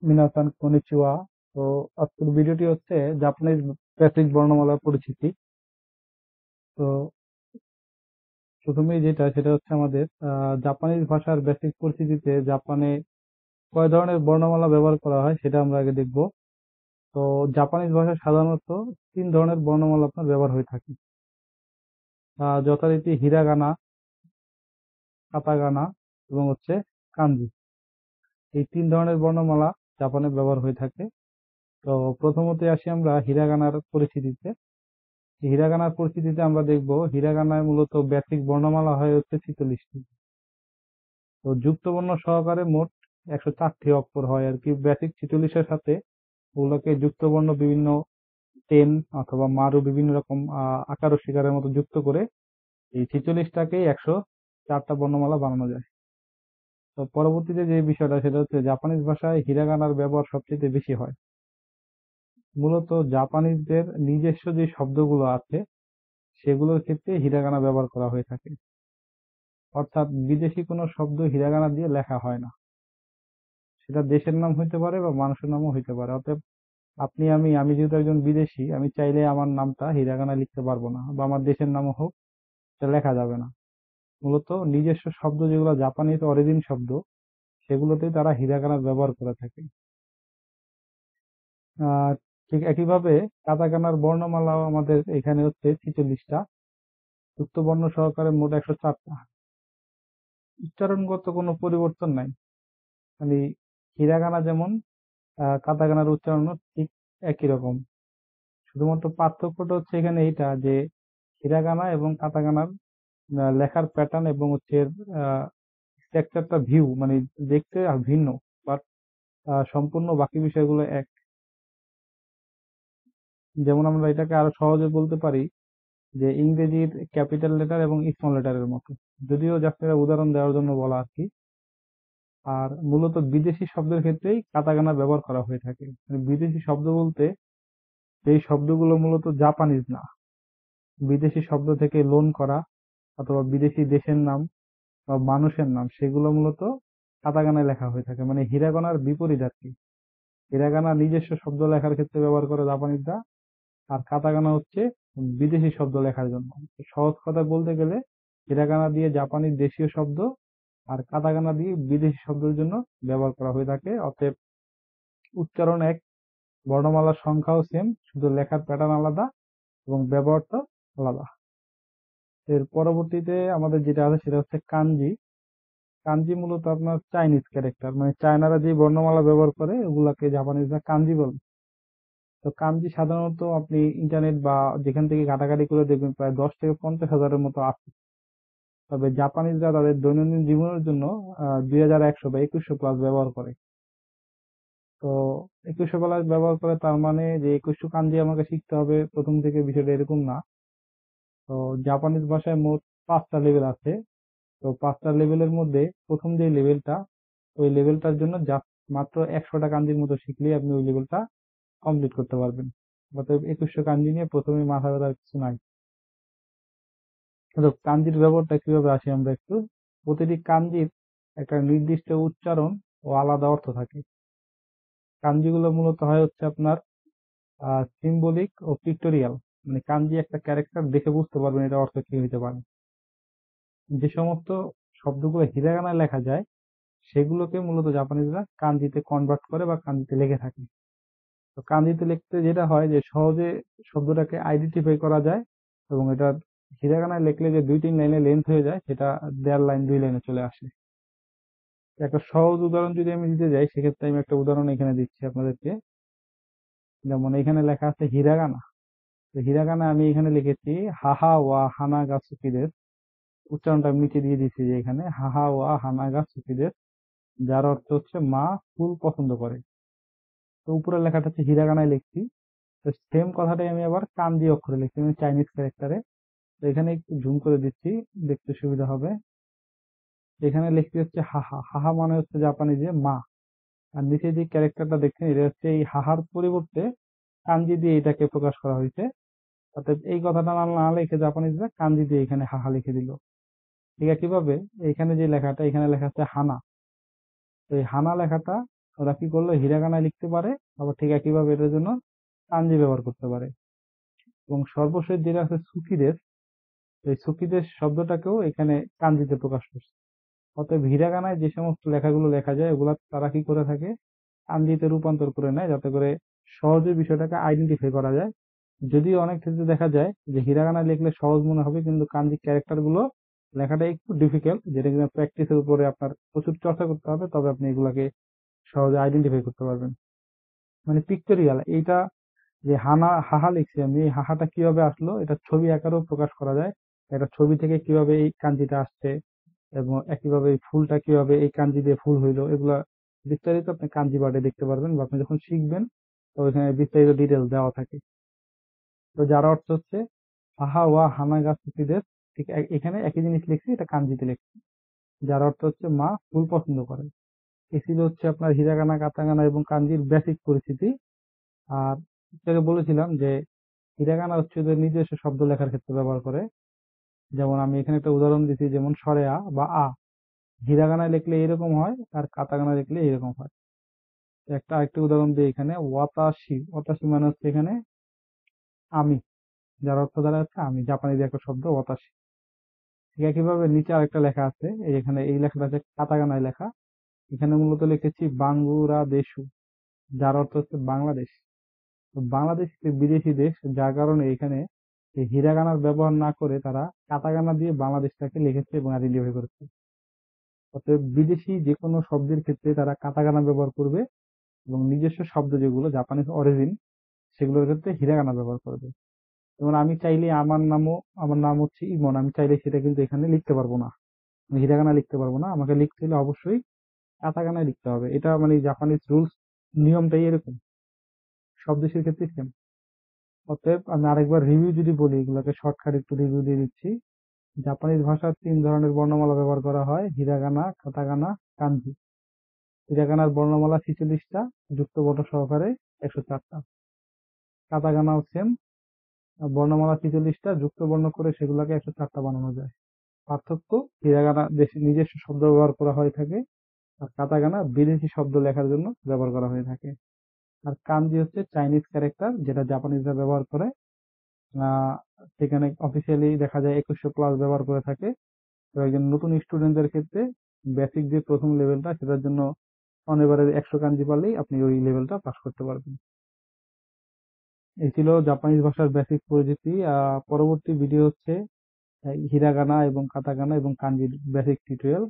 মিনাসান কনিচিওয়া। তো আজকের ভিডিওটি হচ্ছে জাপানিজ বেসিক বর্ণমালার পরিচিতি। তো প্রথমেই সেটা হচ্ছে আমাদের জাপানিজ ভাষার বেসিক পরিচিতিতে জাপানে কয় ধরনের বর্ণমালা ব্যবহার করা হয় সেটা আমরা আগে দেখব। তো জাপানিজ ভাষায় সাধারণত 3 ধরনের বর্ণমালা আপনার ব্যবহার হয়ে থাকে, যথারীতি হিরাগানা, কাতাকানা এবং হচ্ছে কানজি। এই 3 ধরনের বর্ণমালা জাপানে ব্যবহার হয়ে থাকে। তো প্রথমত আসি আমরা হিরাগানার পরিচিতিতে। হিরাগানার পরিচিতিতে আমরা দেখব হিরাগানায় মূলত বেসিক বর্ণমালা হয় হচ্ছে 46টি। তো যুক্ত বর্ণ সহকারে মোট 104টি অক্ষর হয় আর কি। বেসিক 46-এর সাথে ওগুলোকে যুক্ত বর্ণ বিভিন্ন টেন অথবা মারু বিভিন্ন রকম আকার ও শিকারের মতো যুক্ত করে এই 46টাকেই 104টা বর্ণমালা বানানো যায়। তো পরবর্তীতে যে বিষয়টা সেটা হচ্ছে জাপানিজ ভাষায় হিরাগানার ব্যবহার সবচেয়ে বেশি হয়। মূলত জাপানিজদের নিজস্ব যে শব্দগুলো আছে সেগুলোর ক্ষেত্রে হিরাগানা ব্যবহার করা হয়ে থাকে, অর্থাৎ বিদেশি কোনো শব্দ হিরাগানা দিয়ে লেখা হয় না। সেটা দেশের নাম হইতে পারে বা মানুষের নামও হইতে পারে। অতএব আপনি আমি যেহেতু একজন বিদেশি, আমি চাইলে আমার নামটা হিরাগানা লিখতে পারবো না, বা আমার দেশের নামও হোক, এটা লেখা যাবে না। মূলত নিজস্ব শব্দ যেগুলো জাপানিজ অরিজিন শব্দ সেগুলোতেই তারা হিরাগানার ব্যবহার করে থাকে। আহ ঠিক একইভাবে কাতাকানার বর্ণমালাও আমাদের এখানে হচ্ছে 46টা, যুক্ত বর্ণ সহকারে মোট 104টা। উচ্চারণগত কোনো পরিবর্তন নাই, মানে হিরাগানা যেমন কাতাকানার উচ্চারণও ঠিক একই রকম। শুধুমাত্র পার্থক্যটা হচ্ছে এখানে এইটা যে হিরাগানা এবং কাতাকানার লেখার প্যাটার্ন এবং হচ্ছে স্ট্রাকচারটা ভিউ মানে দেখতে ভিন্ন, বাট সম্পূর্ণ বাকি বিষয়গুলো এক। যেমন আমরা এটাকে আরো সহজে বলতে পারি যে ইংরেজির ক্যাপিটাল লেটার এবং স্মল লেটারের মতো, যদিও জাস্ট এটা উদাহরণ দেওয়ার জন্য বলা আর কি। আর মূলত বিদেশি শব্দের ক্ষেত্রেই কাতাকানা ব্যবহার করা হয়ে থাকে। মানে বিদেশি শব্দ বলতে এই শব্দগুলো মূলত জাপানিজ না, বিদেশি শব্দ থেকে লোন করা অথবা বিদেশি দেশের নাম বা মানুষের নাম, সেগুলো মূলত কাতাকানায় লেখা হয়ে থাকে। মানে হিরাগানার বিপরীত আর কি। হিরাগানা নিজস্ব শব্দ লেখার ক্ষেত্রে ব্যবহার করে জাপানিজরা, আর কাতাকানা হচ্ছে বিদেশি শব্দ লেখার জন্য। সহজ কথা বলতে গেলে হিরাগানা দিয়ে জাপানিজ দেশীয় শব্দ আর কাতাকানা দিয়ে বিদেশি শব্দের জন্য ব্যবহার করা হয়ে থাকে। অতএব উচ্চারণ এক, বর্ণমালার সংখ্যাও সেম, শুধু লেখার প্যাটার্ন আলাদা এবং ব্যবহারটা আলাদা। এর পরবর্তীতে আমাদের যেটা আছে সেটা হচ্ছে কাঞ্জি। কাঞ্জি মূলত আপনার চাইনিজ ক্যারেক্টার, মানে চায়নারা যে বর্ণমালা ব্যবহার করে ওগুলাকে জাপানিজরা কাঞ্জি বলে। তো কাঞ্জি সাধারণত আপনি ইন্টারনেট বা যেখান থেকে ঘাটাঘাটি করে দেখবেন প্রায় 10 থেকে 50 হাজারের মতো আছে। তবে জাপানিজরা তাদের দৈনন্দিন জীবনের জন্য 2100 বা 2100 প্লাস ব্যবহার করে। তো 2100 প্লাস ব্যবহার করে তার মানে যে 2100 কাঞ্জি আমাকে শিখতে হবে প্রথম থেকে, বিষয়টা এরকম না। তো জাপানিজ ভাষায় মোট 5টা লেভেল আছে। তো 5টা লেভেলের মধ্যে প্রথম যে লেভেলটা, ওই লেভেলটার জন্য জাস্ট মাত্র 100টা কাঞ্জির মতো শিখলেই আপনি ওই লেভেলটা কমপ্লিট করতে পারবেন। অতএব 2100 কাঞ্জি নিয়ে প্রথমে মাথা ব্যথার কিছু নাই। কিন্তু কাঞ্জির ব্যবহারটা কিভাবে আসি আমরা একটু। প্রতিটি কাঞ্জির একটা নির্দিষ্ট উচ্চারণ ও আলাদা অর্থ থাকে। কাঞ্জিগুলো মূলত হয় হচ্ছে আপনার সিম্বলিক ও পিক্টোরিয়াল। মানে কাঞ্জি একটা ক্যারেক্টার দেখে বুঝতে পারবেন এটা অর্থ কি হইতে পারে। যে সমস্ত শব্দগুলো হিরাগানায় লেখা যায় সেগুলোকে মূলত জাপানিজরা কাঞ্জিতে কনভার্ট করে বা কাঞ্জিতে লিখে থাকে। তো কাঞ্জিতে লিখতে যেটা হয় যে সহজে শব্দটাকে আইডেন্টিফাই করা যায়, এবং এটা হিরাগানায় লিখলে যে 2-3 লাইনে লেন্থ হয়ে যায় সেটা 1.5 লাইন 2 লাইনে চলে আসে। একটা সহজ উদাহরণ যদি আমি দিতে যাই সেক্ষেত্রে আমি একটা উদাহরণ এখানে দিচ্ছি আপনাদেরকে। যেমন এখানে লেখা আছে হিরাগানা। তো হিরাগানা আমি এখানে লিখেছি হাহা ওয়া হানাগাসুকিদের। উচ্চারণটা আমি নিচে দিয়ে দিচ্ছি যে এখানে হাহা ওয়া হানাগাসুকিদের, যার অর্থ হচ্ছে মা ফুল পছন্দ করে। তো উপরের লেখাটা হচ্ছে হিরাগানায় লিখছি। তো সেম কথাটাই আমি আবার কাঞ্জি অক্ষরে লিখছি, মানে চাইনিজ ক্যারেক্টারে। তো এখানে একটু জুম করে দিচ্ছি, দেখতে সুবিধা হবে। এখানে লিখতে হচ্ছে হাহা। হাহা মানে হচ্ছে জাপানিজে মা। আর নিচে যে ক্যারেক্টারটা দেখছেন এটা হচ্ছে এই হাহার পরিবর্তে কাঞ্জি দিয়ে এটাকে প্রকাশ করা হয়েছে। অর্থাৎ এই কথাটা না লিখে জাপানিজরা কাঞ্জি দিয়ে এখানে হাহা লিখে দিল। ঠিক একইভাবে এখানে যে লেখাটা, এখানে লেখা আছে হানা। তো এই হানা লেখাটা ওরা কি করলো, হিরাগানায় লিখতে পারে, আবার ঠিক একইভাবে এটার জন্য কাঞ্জি ব্যবহার করতে পারে। এবং সর্বশেষ যেটা আছে সুকিদেশ, এই সুকিদেশ শব্দটাকেও এখানে কাঞ্জিতে প্রকাশ করছে। অতএব হিরাগানায় যে সমস্ত লেখাগুলো লেখা যায় ওগুলা তারা কি করে থাকে, কাঞ্জিতে রূপান্তর করে নেয়, যাতে করে সহজে বিষয়টাকে আইডেন্টিফাই করা যায়। যদিও অনেক ক্ষেত্রে দেখা যায় যে হিরাগানায় লিখলে সহজ মনে হবে, কিন্তু কাঞ্জি ক্যারেক্টার গুলো লেখাটা একটু ডিফিকাল্ট, যেটা কিনা প্র্যাকটিসের উপরে আপনার প্রচুর চর্চা করতে হবে, তবে আপনি এগুলাকে সহজে আইডেন্টিফাই করতে পারবেন। মানে পিক্টোরিয়াল এইটা, যে হাহা লিখছি আমি, এই হাহাটা কিভাবে আসলো এটা ছবি আকারেও প্রকাশ করা যায়। একটা ছবি থেকে কিভাবে এই কাঞ্জিটা আসছে, এবং একইভাবে এই ফুলটা কিভাবে এই কাঞ্জি দিয়ে ফুল হইলো, এগুলা বিস্তারিত আপনি কাঞ্জি পাঠে দেখতে পারবেন, বা আপনি যখন শিখবেন তো ওইখানে বিস্তারিত ডিটেলস দেওয়া থাকে। তো যার অর্থ হচ্ছে হাহা ওয়া হানাগাসাকিদের, ঠিক এখানে একই জিনিস লিখছি, এটা কাঞ্জিতে লিখছি। যার অর্থ হচ্ছে মা ফুল পছন্দ করে। এই ছিল হচ্ছে আপনার হিরাগানা, কাতাগানা এবং কাঞ্জির বেসিক পরিচিতি। আর যেটা বলেছিলাম যে হিরাগানা হচ্ছে যে নিজস্ব শব্দ লেখার ক্ষেত্রে ব্যবহার করে। যেমন আমি এখানে একটা উদাহরণ দিচ্ছি, যেমন স্বরে আ বা আ হিরাগানায় লিখলে এরকম হয়, আর কাতাকানায় লিখলে এরকম হয়। তো একটা আরেকটা উদাহরণ দিই এখানে, ওয়াতাশি। ওয়াতাশি মানে হচ্ছে এখানে আমি, যার অর্থ দ্বারা হচ্ছে আমি, জাপানিজ একটা শব্দ ওয়াতাশি। ঠিক একইভাবে নিচে আরেকটা লেখা আছে, এই এখানে এই লেখাটা হচ্ছে কাতাকানায় লেখা। এখানে মূলত লিখেছি বাঙ্গুরা দেশু, যার অর্থ হচ্ছে বাংলাদেশ। তো বাংলাদেশ একটি বিদেশি দেশ, যার কারণে এখানে এই হিরাগানার ব্যবহার না করে তারা কাতাকানা দিয়ে বাংলাদেশটাকে লিখেছে এবং আইডেন্টিফাই করেছে। অতএব বিদেশি যে কোনো শব্দের ক্ষেত্রে তারা কাতাকানা ব্যবহার করবে, এবং নিজস্ব শব্দ যেগুলো জাপানিজ অরিজিন সেগুলোর ক্ষেত্রে হিরাগানা ব্যবহার করবে। যেমন আমি চাইলে আমার নাম হচ্ছে ইমন, আমি চাইলে সেটা কিন্তু এখানে লিখতে পারবো না, আমি হিরাগানা লিখতে পারবো না, আমাকে লিখতে হলে অবশ্যই কাতাকানায় লিখতে হবে। এটা মানে জাপানিজ রুলস, নিয়মটাই এরকম, সব দেশের ক্ষেত্রে সেম। অতএব আমি আরেকবার রিভিউ যদি বলি, এগুলোকে শর্টকাট একটু রিভিউ দিয়ে দিচ্ছি। জাপানিজ ভাষার 3 ধরনের বর্ণমালা ব্যবহার করা হয়: হিরাগানা, কাতাকানা, কানজি। হিরাগানার বর্ণমালা 46টা, যুক্ত বর্ণ সহকারে 104টা। কাতাকানাও সেম, বর্ণমালা 46টা, যুক্ত বর্ণ করে সেগুলোকে 104টা বানানো যায়। পার্থক্য, হিরাগানা দেশে নিজস্ব শব্দ ব্যবহার করা হয়ে থাকে, আর কাতাকানা বিদেশি শব্দ লেখার জন্য ব্যবহার করা হয়ে থাকে। আর কানজি হচ্ছে চাইনিজ ক্যারেক্টার, যেটা জাপানিজরা ব্যবহার করে। আহ সেখানে অফিসিয়ালি দেখা যায় 2100+ ব্যবহার করে থাকে। তো একজন নতুন স্টুডেন্টদের ক্ষেত্রে বেসিক যে প্রথম লেভেলটা, সেটার জন্য অনেবারে 100 কাঞ্জি পারলেই আপনি ওই লেভেলটা পাস করতে পারবেন। এই ছিল জাপানিজ ভাষার বেসিক পরিচিতি। পরবর্তী ভিডিও হচ্ছে হিরাগানা এবং কাতাকানা এবং কাঞ্জির বেসিক টিউটোরিয়াল।